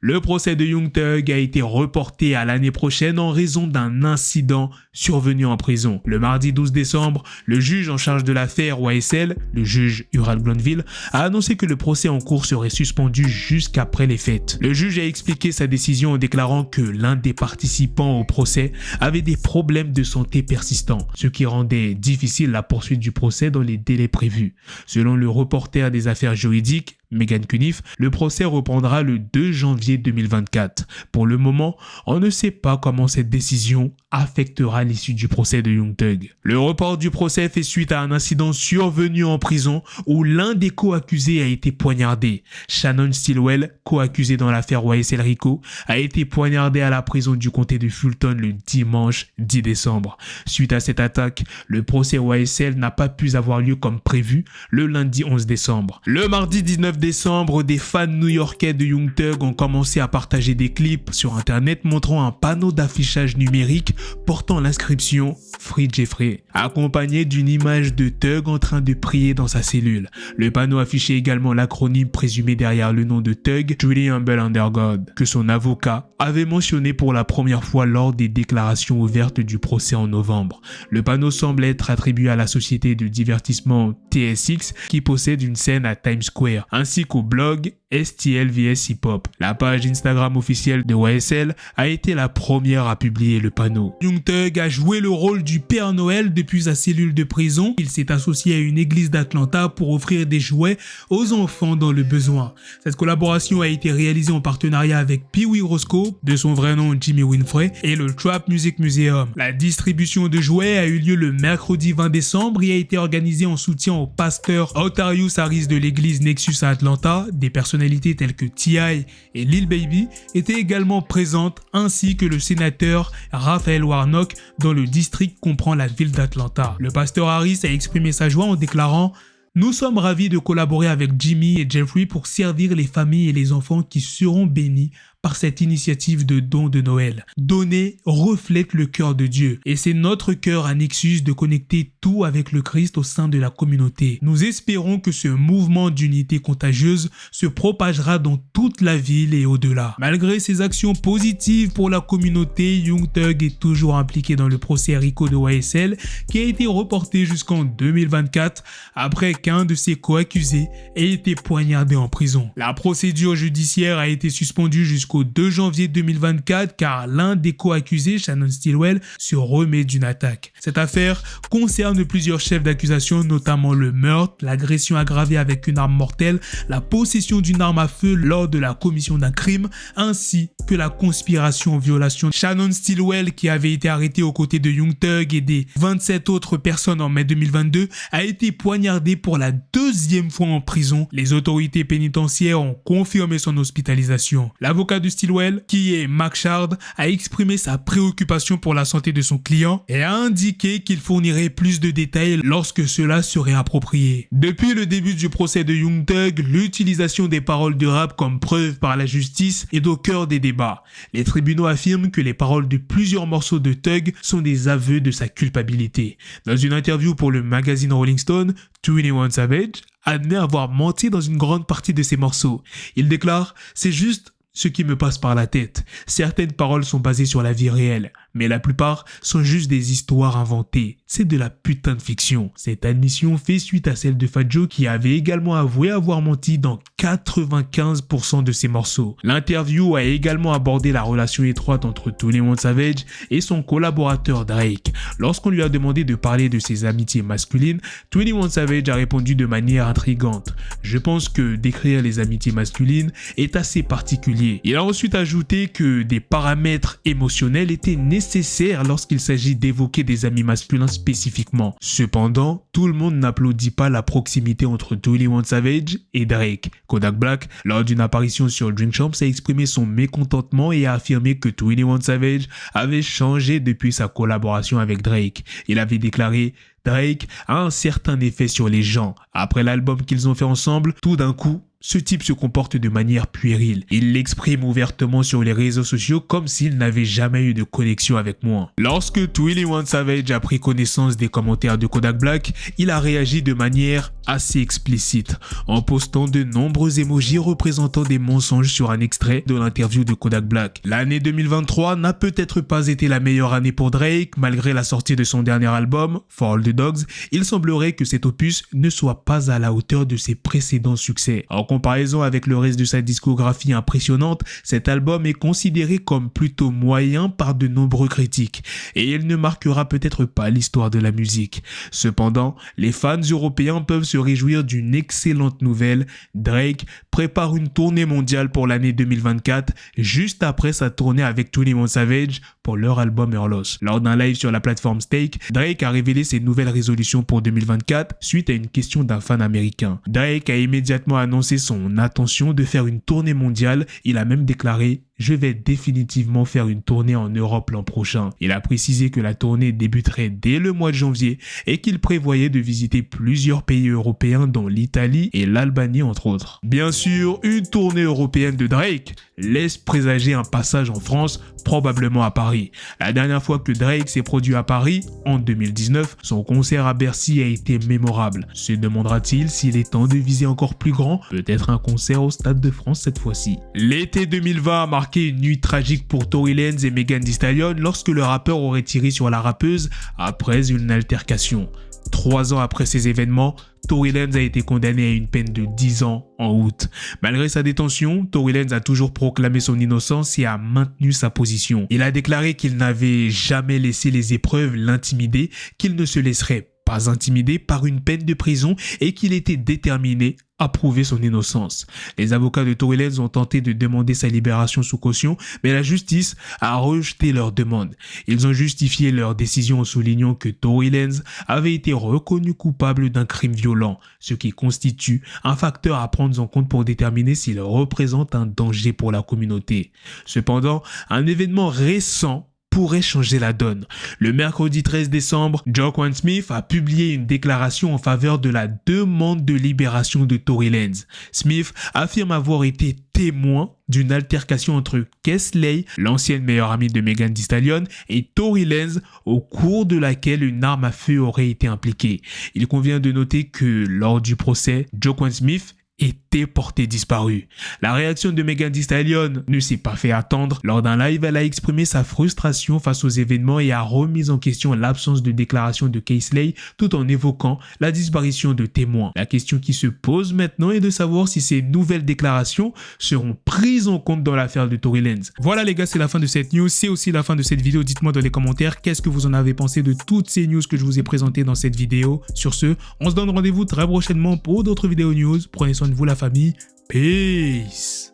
Le procès de Young Thug a été reporté à l'année prochaine en raison d'un incident survenu en prison. Le mardi 12 décembre, le juge en charge de l'affaire YSL, le juge Ural Glanville, a annoncé que le procès en cours serait suspendu jusqu'après les fêtes. Le juge a expliqué sa décision en déclarant que l'un des participants au procès avait des problèmes de santé persistants, ce qui rendait difficile la poursuite du procès dans les délais prévus. Selon le reporter des affaires juridiques, Megan Cunniff, le procès reprendra le 2 janvier 2024. Pour le moment, on ne sait pas comment cette décision affectera l'issue du procès de Young Thug. Le report du procès fait suite à un incident survenu en prison où l'un des co-accusés a été poignardé. Shannon Stillwell, co-accusé dans l'affaire YSL Rico, a été poignardé à la prison du comté de Fulton le dimanche 10 décembre. Suite à cette attaque, le procès YSL n'a pas pu avoir lieu comme prévu le lundi 11 décembre. Le mardi 19 décembre, des fans new-yorkais de Young Thug ont commencé à partager des clips sur internet montrant un panneau d'affichage numérique portant l'inscription Free Jeffrey, accompagné d'une image de Thug en train de prier dans sa cellule. Le panneau affichait également l'acronyme présumé derrière le nom de Thug, Truly Humble Under God, que son avocat avait mentionné pour la première fois lors des déclarations ouvertes du procès en novembre. Le panneau semble être attribué à la société de divertissement TSX qui possède une scène à Times Square, ainsi qu'au blog STLVS Hip Hop. La page Instagram officielle de YSL a été la première à publier le panneau. Young Thug a joué le rôle du Père Noël depuis sa cellule de prison. Il s'est associé à une église d'Atlanta pour offrir des jouets aux enfants dans le besoin. Cette collaboration a été réalisée en partenariat avec Pee Wee Roscoe, de son vrai nom Jimmy Winfrey, et le Trap Music Museum. La distribution de jouets a eu lieu le mercredi 20 décembre et a été organisée en soutien au pasteur Otarius Harris de l'église Nexus à Atlanta. Des personnalités telles que T.I. et Lil Baby étaient également présentes, ainsi que le sénateur Raphaël Warnock dont le district comprend la ville d'Atlanta. Le pasteur Harris a exprimé sa joie en déclarant « Nous sommes ravis de collaborer avec Jimmy et Jeffrey pour servir les familles et les enfants qui seront bénis par cette initiative de don de Noël. Donner reflète le cœur de Dieu et c'est notre cœur à Nexus de connecter tout avec le Christ au sein de la communauté. Nous espérons que ce mouvement d'unité contagieuse se propagera dans toute la ville et au-delà. » Malgré ses actions positives pour la communauté, Young Thug est toujours impliqué dans le procès Rico de YSL qui a été reporté jusqu'en 2024 après qu'un de ses co-accusés ait été poignardé en prison. La procédure judiciaire a été suspendue jusqu'au 2 janvier 2024 car l'un des co-accusés, Shannon Stillwell, se remet d'une attaque. Cette affaire concerne plusieurs chefs d'accusation, notamment le meurtre, l'agression aggravée avec une arme mortelle, la possession d'une arme à feu lors de la commission d'un crime, ainsi que la conspiration en violation. Shannon Stillwell, qui avait été arrêté aux côtés de Young Thug et des 27 autres personnes en mai 2022, a été poignardé pour la deuxième fois en prison. Les autorités pénitentiaires ont confirmé son hospitalisation. L'avocat de Stillwell, qui est Mac Shard, a exprimé sa préoccupation pour la santé de son client et a indiqué qu'il fournirait plus de détails lorsque cela serait approprié. Depuis le début du procès de Young Thug, l'utilisation des paroles de rap comme preuve par la justice est au cœur des débats. Les tribunaux affirment que les paroles de plusieurs morceaux de Thug sont des aveux de sa culpabilité. Dans une interview pour le magazine Rolling Stone, 21 Savage admet avoir menti dans une grande partie de ses morceaux. Il déclare « C'est juste ce qui me passe par la tête. Certaines paroles sont basées sur la vie réelle, mais la plupart sont juste des histoires inventées. C'est de la putain de fiction. » Cette admission fait suite à celle de Fat Joe qui avait également avoué avoir menti dans 95% de ses morceaux. L'interview a également abordé la relation étroite entre 21 Savage et son collaborateur Drake. Lorsqu'on lui a demandé de parler de ses amitiés masculines, 21 Savage a répondu de manière intrigante. « Je pense que décrire les amitiés masculines est assez particulier. » Il a ensuite ajouté que des paramètres émotionnels étaient nécessaires lorsqu'il s'agit d'évoquer des amis masculins spécifiquement. Cependant, tout le monde n'applaudit pas la proximité entre 21 Savage et Drake. Kodak Black, lors d'une apparition sur Drink Champs, a exprimé son mécontentement et a affirmé que 21 Savage avait changé depuis sa collaboration avec Drake. Il avait déclaré « Drake a un certain effet sur les gens. Après l'album qu'ils ont fait ensemble, tout d'un coup, ce type se comporte de manière puérile. Il l'exprime ouvertement sur les réseaux sociaux comme s'il n'avait jamais eu de connexion avec moi. Lorsque 21 Savage a pris connaissance des commentaires de Kodak Black, il a réagi de manière assez explicite en postant de nombreux emojis représentant des mensonges sur un extrait de l'interview de Kodak Black. L'année 2023 n'a peut-être pas été la meilleure année pour Drake. Malgré la sortie de son dernier album, For All the Dogs, il semblerait que cet opus ne soit pas à la hauteur de ses précédents succès. En comparaison avec le reste de sa discographie impressionnante, cet album est considéré comme plutôt moyen par de nombreux critiques et il ne marquera peut-être pas l'histoire de la musique. Cependant, les fans européens peuvent se réjouir d'une excellente nouvelle. Drake prépare une tournée mondiale pour l'année 2024 juste après sa tournée avec 21 Savage pour leur album Her Loss. Lors d'un live sur la plateforme Stake, Drake a révélé ses nouvelles résolutions pour 2024 suite à une question d'un fan américain. Drake a immédiatement annoncé son intention de faire une tournée mondiale. Il a même déclaré « Je vais définitivement faire une tournée en Europe l'an prochain ». Il a précisé que la tournée débuterait dès le mois de janvier et qu'il prévoyait de visiter plusieurs pays européens dont l'Italie et l'Albanie entre autres. Bien sûr, une tournée européenne de Drake laisse présager un passage en France, probablement à Paris. La dernière fois que Drake s'est produit à Paris, en 2019, son concert à Bercy a été mémorable. Se demandera-t-il s'il est temps de viser encore plus grand? Peut-être un concert au Stade de France cette fois-ci. L'été 2020 a marqué une nuit tragique pour Tory Lanez et Megan Thee Stallion lorsque le rappeur aurait tiré sur la rappeuse après une altercation. 3 ans après ces événements, Tory Lanez a été condamné à une peine de 10 ans en août. Malgré sa détention, Tory Lanez a toujours proclamé son innocence et a maintenu sa position. Il a déclaré qu'il n'avait jamais laissé les épreuves l'intimider, qu'il ne se laisserait pas intimider par une peine de prison et qu'il était déterminé à prouver son innocence. Les avocats de Tory Lanez ont tenté de demander sa libération sous caution, mais la justice a rejeté leur demande. Ils ont justifié leur décision en soulignant que Tory Lanez avait été reconnu coupable d'un crime violent, ce qui constitue un facteur à prendre en compte pour déterminer s'il représente un danger pour la communauté. Cependant, un événement récent pourrait changer la donne. Le mercredi 13 décembre, Joaquin Smith a publié une déclaration en faveur de la demande de libération de Tory Lanez. Smith affirme avoir été témoin d'une altercation entre Kesley, l'ancienne meilleure amie de Megan Thee Stallion, et Tory Lanez, au cours de laquelle une arme à feu aurait été impliquée. Il convient de noter que lors du procès, Joaquin Smith était porté disparu. La réaction de Megan Thee Stallion ne s'est pas fait attendre. Lors d'un live, elle a exprimé sa frustration face aux événements et a remis en question l'absence de déclaration de Kesley tout en évoquant la disparition de témoins. La question qui se pose maintenant est de savoir si ces nouvelles déclarations seront prises en compte dans l'affaire de Tory Lanez. Voilà les gars, c'est la fin de cette news, c'est aussi la fin de cette vidéo. Dites-moi dans les commentaires qu'est-ce que vous en avez pensé de toutes ces news que je vous ai présentées dans cette vidéo. Sur ce, on se donne rendez-vous très prochainement pour d'autres vidéos news. Prenez soin de vous la famille. Peace.